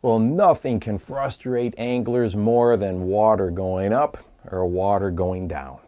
Well, nothing can frustrate anglers more than water going up or water going down.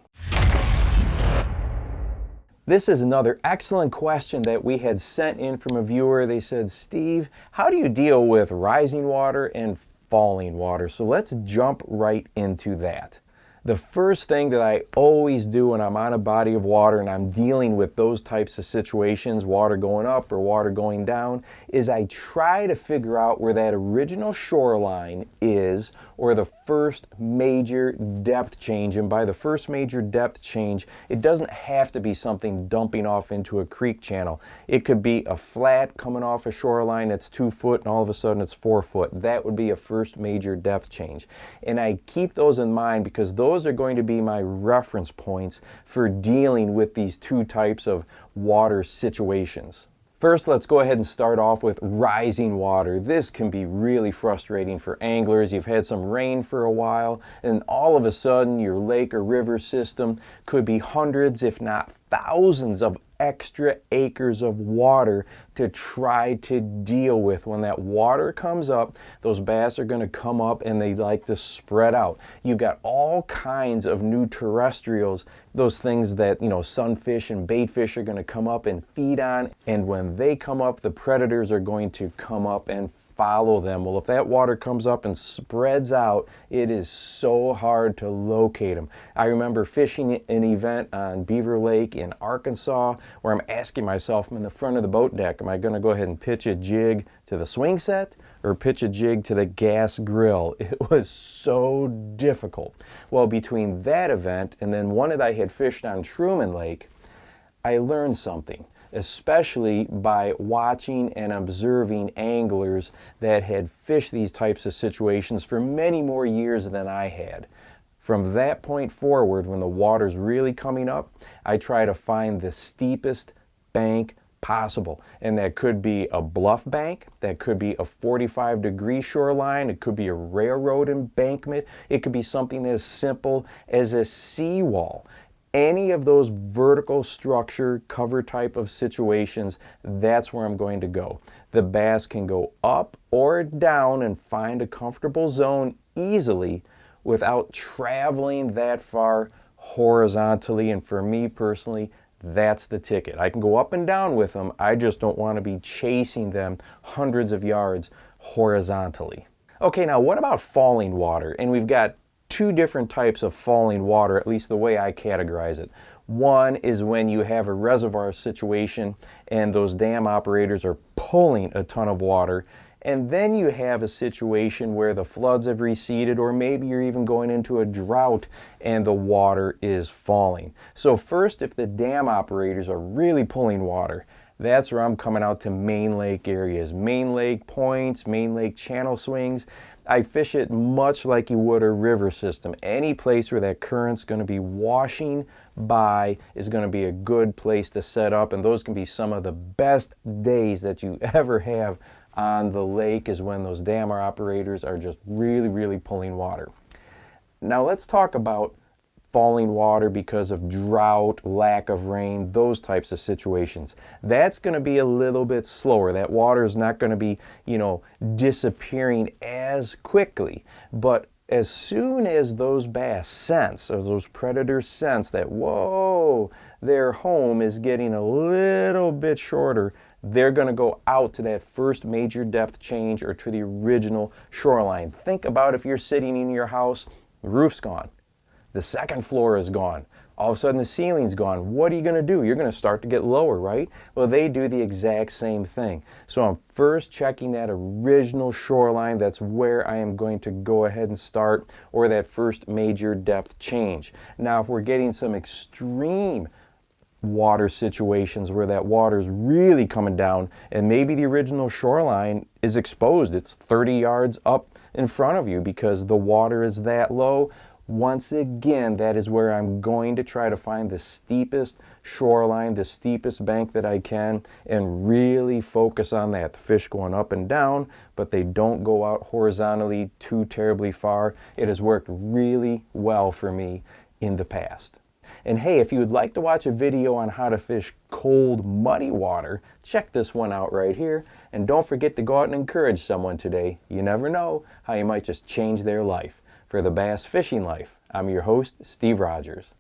This is another excellent question that we had sent in from a viewer. They said, Steve, how do you deal with rising water and falling water? So let's jump right into that. The first thing that I always do when I'm on a body of water and I'm dealing with those types of situations, water going up or water going down, is I try to figure out where that original shoreline is, or the first major depth change. And by the first major depth change, it doesn't have to be something dumping off into a creek channel. It could be a flat coming off a shoreline that's 2 foot and all of a sudden it's 4 foot. That would be a first major depth change. And I keep those in mind because those are going to be my reference points for dealing with these two types of water situations. First, let's go ahead and start off with rising water. This can be really frustrating for anglers. You've had some rain for a while, and all of a sudden your lake or river system could be hundreds, if not thousands of extra acres of water to try to deal with. When that water comes up, those bass are going to come up and they like to spread out. You've got all kinds of new terrestrials, those things that, sunfish and baitfish are going to come up and feed on. And when they come up, the predators are going to come up and follow them. Well, if that water comes up and spreads out, it is so hard to locate them. I remember fishing an event on Beaver Lake in Arkansas where I'm asking myself, I'm in the front of the boat deck, am I going to go ahead and pitch a jig to the swing set or pitch a jig to the gas grill? It was so difficult. Well, between that event and then one that I had fished on Truman Lake, I learned something, especially by watching and observing anglers that had fished these types of situations for many more years than I had. From that point forward, when the water's really coming up, I try to find the steepest bank possible. And that could be a bluff bank, that could be a 45-degree shoreline, it could be a railroad embankment, it could be something as simple as a seawall. Any of those vertical structure cover type of situations, that's where I'm going to go. The bass can go up or down and find a comfortable zone easily without traveling that far horizontally. And for me personally, that's the ticket. I can go up and down with them. I just don't want to be chasing them hundreds of yards horizontally. Okay, now what about falling water? And we've got two different types of falling water, at least the way I categorize it. One is when you have a reservoir situation and those dam operators are pulling a ton of water, and then you have a situation where the floods have receded, or maybe you're even going into a drought and the water is falling. So first, if the dam operators are really pulling water, that's where I'm coming out to main lake areas, main lake points, main lake channel swings. I fish it much like you would a river system. Any place where that current's going to be washing by is going to be a good place to set up, and those can be some of the best days that you ever have on the lake, is when those dam operators are just really, really pulling water. Now let's talk about falling water because of drought, lack of rain, those types of situations. That's going to be a little bit slower. That water is not going to be, disappearing as quickly. But as soon as those bass sense, or those predators sense that, whoa, their home is getting a little bit shorter, they're going to go out to that first major depth change or to the original shoreline. Think about if you're sitting in your house, the roof's gone. The second floor is gone. All of a sudden the ceiling's gone. What are you going to do? You're going to start to get lower, right? Well, they do the exact same thing. So I'm first checking that original shoreline. That's where I am going to go ahead and start, or that first major depth change. Now, if we're getting some extreme water situations where that water is really coming down and maybe the original shoreline is exposed, it's 30 yards up in front of you because the water is that low, once again, that is where I'm going to try to find the steepest shoreline, the steepest bank that I can, and really focus on that. The fish going up and down, but they don't go out horizontally too terribly far. It has worked really well for me in the past. And hey, if you would like to watch a video on how to fish cold, muddy water, check this one out right here. And don't forget to go out and encourage someone today. You never know how you might just change their life. For the Bass Fishing Life, I'm your host, Steve Rogers.